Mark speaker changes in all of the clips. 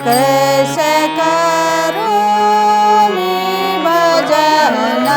Speaker 1: कैसे करू मी भजन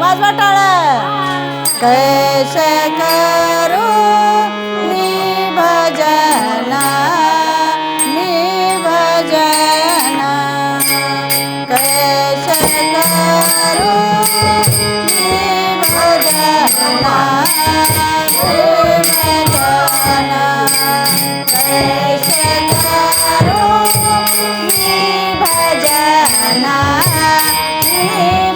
Speaker 1: वाजवा टाळ्या कैसे करू मी भजन कैसे करू मी भजन कैसे करू मी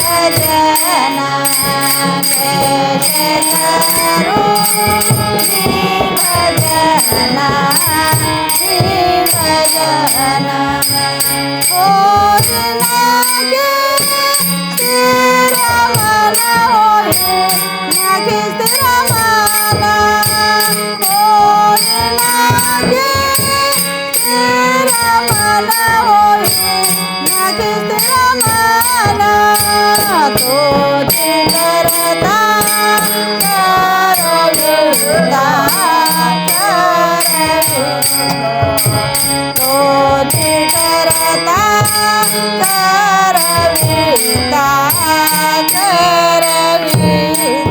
Speaker 1: भजन कैसे करू मी भजन होय नागे स्थिर मन होय नागे स्थिर मन होय नागे स्थिर मन होय नागे स्थिर मन तोचे करता करविता तोचे करता करविता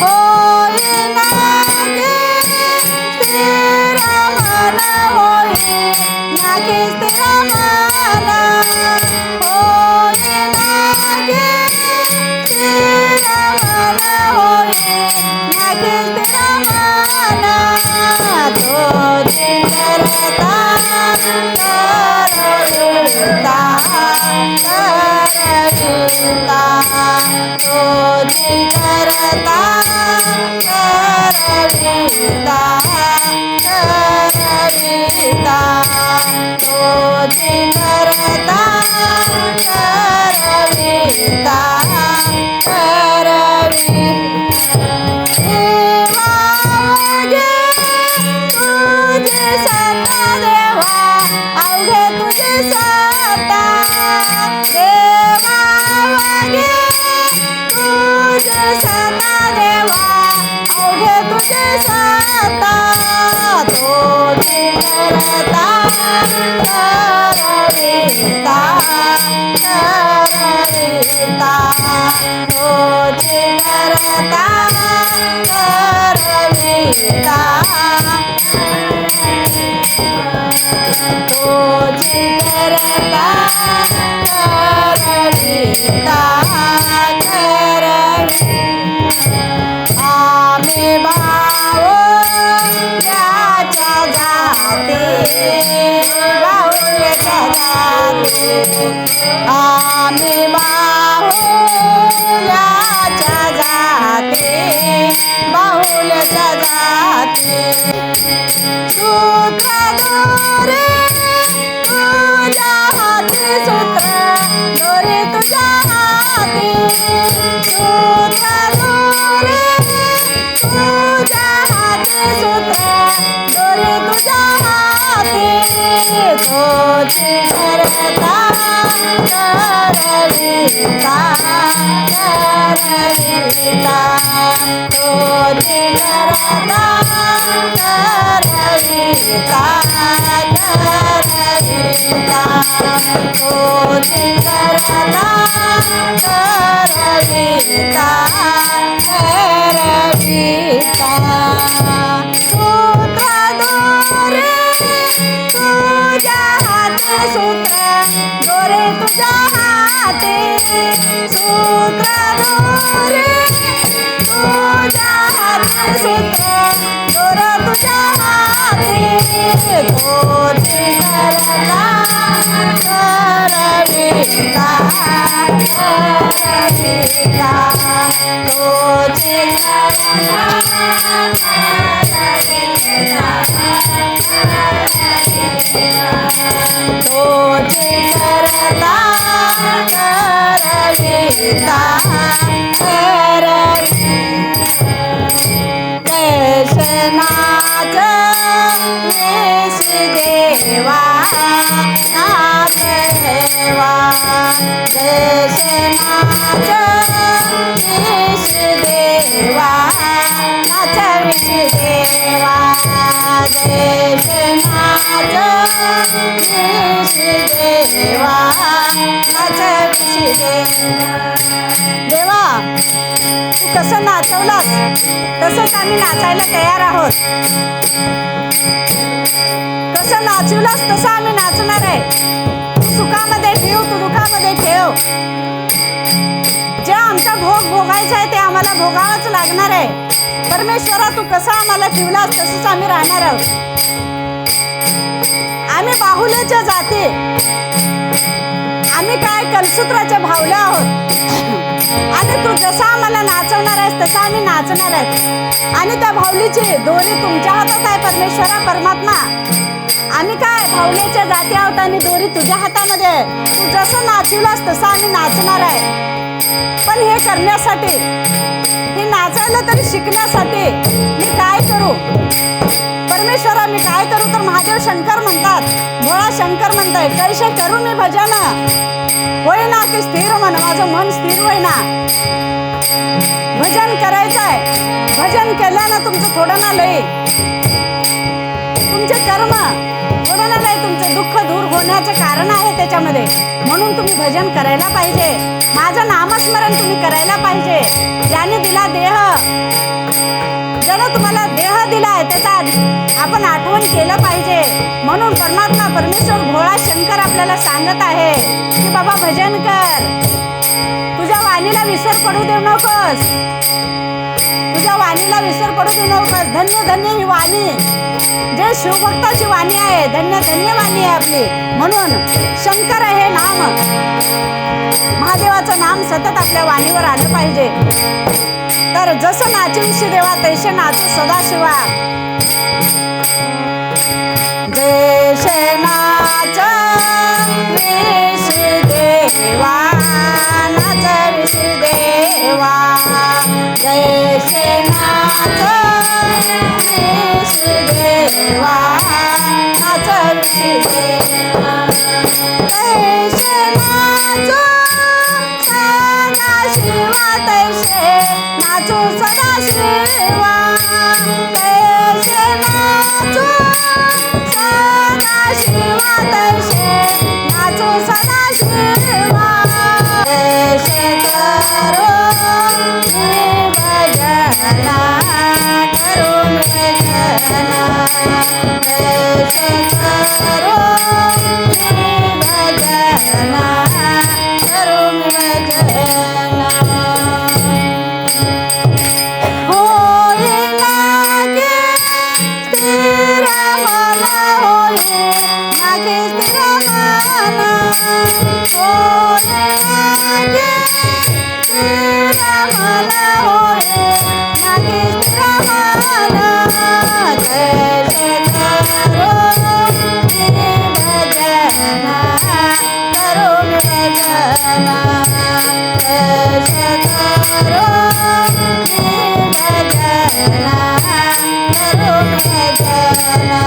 Speaker 1: होय नागे स्थिर मन होय नागे स्थिर मन होय नागे स्थिर मन होय नागे स्थिर मन तोचे करता करविता तोचे करता करविता तोचे करता करविता तुझे सता देवा अवघे तुझे सता देवा वगे तुझे सता देवा अवघे तुझे सता तोचे करता करविता तोचे करता करविता तोचे करता करविता आम्ही बाहुल्याच्या जाती बाहुल्याच्या जाती आम्ही बाहुल्याच्या जाती बाहुल्याच्या जाती सूत्र दोरे तुझ्या हाती सूत्र दोरे तुझ्या हाती सूत्र दोरे तुझ्या हाती सूत्र दोरे तुझ्या हाती तोचे करता करविता तोचे करता करविता तोचे करता करविता सूत्र दोरे तुझ्या हाती सूत्र दोरे तुझ्या हाती सूत्र दोरे तुझ्या हाती सूत्र दोरे तुझ्या हाती तोचे करता करविता तोचे करता तोचे करता करविता कैसे नाच देश देवा नाच देवा कैसे नाच देश देवा नाच विष देवा दर्शनाच विशी देवा नाच विशी देवा. तू कसं नाचवलास तसंच आम्ही नाचायला तयार आहोत. कसं नाचवलास तसं आम्ही नाचणार आहे. तू सुखामध्ये ठेव, तू दुःखामध्ये ठेव. जे आमचा भोग भोगायचा आहे ते आम्हाला भोगावंच लागणार आहे. परमेश्वरा तू कसं आम्हाला ठेवलास तसंच आम्ही राहणार आहोत. आम्ही बाहुल्याच्या जाती, आम्ही काय कलसूत्राच्या भावल्या आहोत. आणि तू जसं आम्हाला नाचवणार आहेस तसं आम्ही नाचणार आहेत. आणि त्या भावलीची दोरी तुमच्या हातात आहे परमेश्वरा परमात्मा. आम्ही काय भावल्याच्या जाती आहोत आणि दोरी तुझ्या हातामध्ये आहे. तू जसं नाचवलास तसं आम्ही नाचणार आहे. पण हे करण्यासाठी, हे नाचायला तरी शिकण्यासाठी मी काय करू परमेश्वरा, मी काय करू. तर महादेव शंकर म्हणतात, भोळा शंकर म्हणताय, कैसे करू मी भजन होईना की स्थिर मन, माझं मन स्थिर होईना. भजन करायचं आहे. भजन केल्यानं तुमचं थोडं ना लय, तुमचे कर्म थोडं ना लय, तुमचं दुःख दूर होण्याचं कारण आहे त्याच्यामध्ये. म्हणून तुम्ही भजन करायला पाहिजे. माझं नामस्मरण तुम्ही करायला पाहिजे. ज्याने दिला देह, ज्यानं तुम्हाला देह दिलाय त्याचा आपण आठवण केलं पाहिजे. म्हणून परमात्मा परमेश्वर भोळा शंकर आपल्याला सांगत आहे की बाबा भजन कर. तुझ्या वाणीला विसर पडू देऊ नकोस. तुझ्या वाणीला विसर पडू देऊ नकोस. धन्य धन्य ही वाणी, जे शिवभक्ताची वाणी आहे, धन्य धन्य वाणी आहे आपली. म्हणून शंकर हे नाम, महादेवाचं नाम सतत आपल्या वाणीवर आलं पाहिजे. तर जसं नाचविशी देवा तैसे नाचू सदाशिवा. जैसे नाच विशी देवा नाच विशी देवा. जैसे नाच विशी देवा नाच विशी देवा. तैसे नाचू सदाशिवा, तैसे नाचू सदाशिवा. तैसे नाचू सदाशिवा, तैसे नाचू सदाशिवा. तैसे करू मी भजना, करू मी भजना. तैसे करू मी भजना, करू मी भजना. होईना की स्थिर मन, होईना की स्थिर मन. होईना की स्थिर मन, होईना की स्थिर मन. कैसे करू मी भजना, करू मी भजना. कैसे करू मी भजना, करू मी भजना.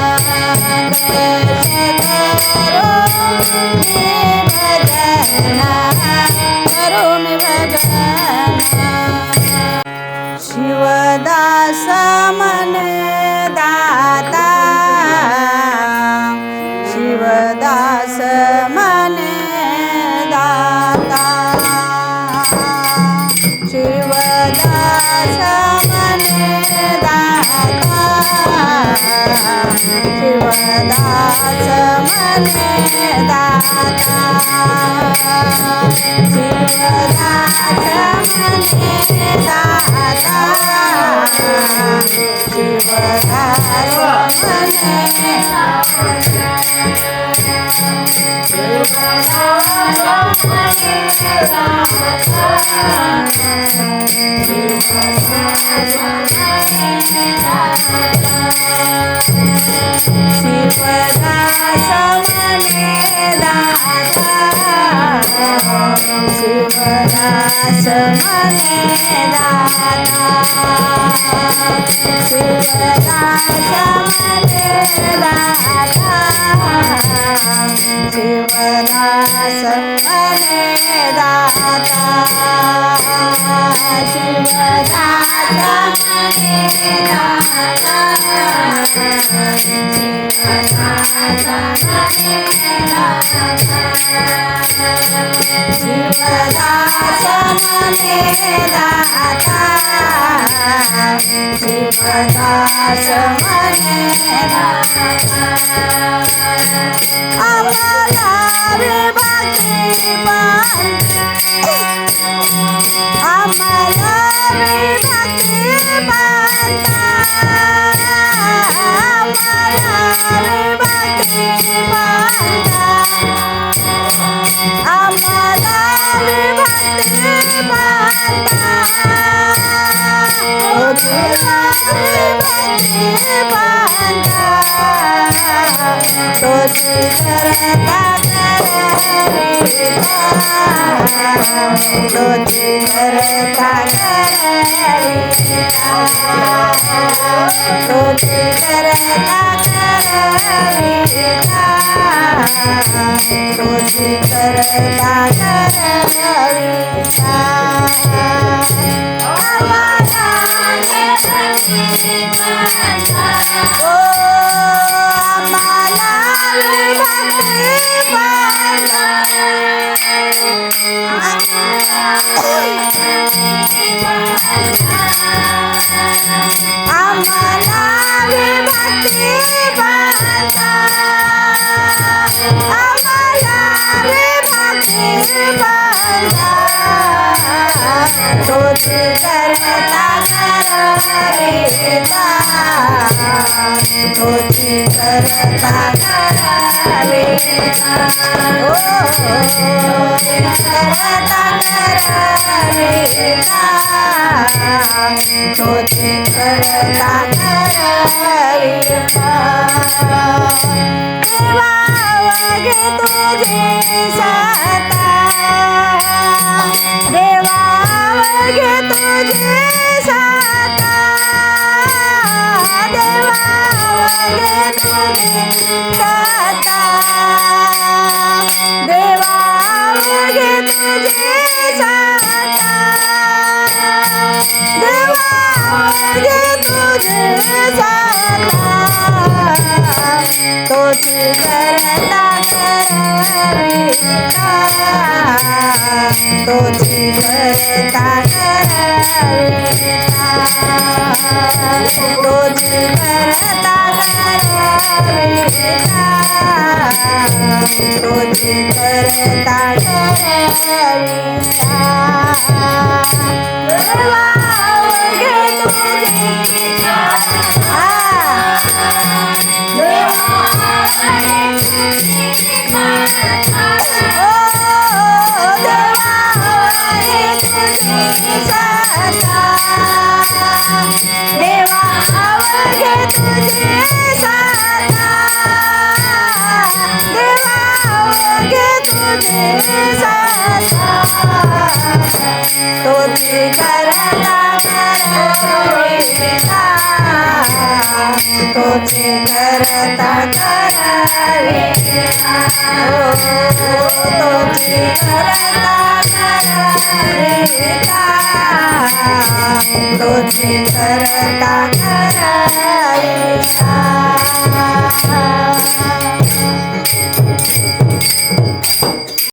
Speaker 1: कैसे करू मी भजना, करू मी भजना. शिवदास मने दाता, शिवदास मने दाता. शिवदास मने दाता, शिवदास मने दाता. शिवदास मने दाता, शिवदास मने शिवदास मने दाता. शिवदास मने दाता, शिवदास मने दाता. शिवदास मने दाता, जीवदास मने दाता जीवदास मने दाता आम्हाला विभक्ती आम्हाला विभक्ती बांधा आम्हाला विभक्ती बांधा आम्हाला विभक्ती बांधा विभक्ती बांधा तुझी करता करिता तुझी करता करिता तुझी करता करिता तुझी करता करिता आम्हाला विभक्ती बांधा आम्हाला विभक्ती बांधा तुझी करता करिता तुझी करता करिता करता करिता तुझी करता करिता देवावगे तुझी सत्ता देवावगे तुझी सत्ता देवावगे तुझी सत्ता देवावगे तुझी सत्ता देवावगे तुझी सत्ता तुझी करता करिता तुझी करता करिता तुझी करता करिता तुझी करता करिता देवावगे तुझी देवावगे तुझी सत्ता देवावगे तुझी सत्ता तुझी करता करिता तुझी करता करिता तुझी करता करिता तुझी करता करिता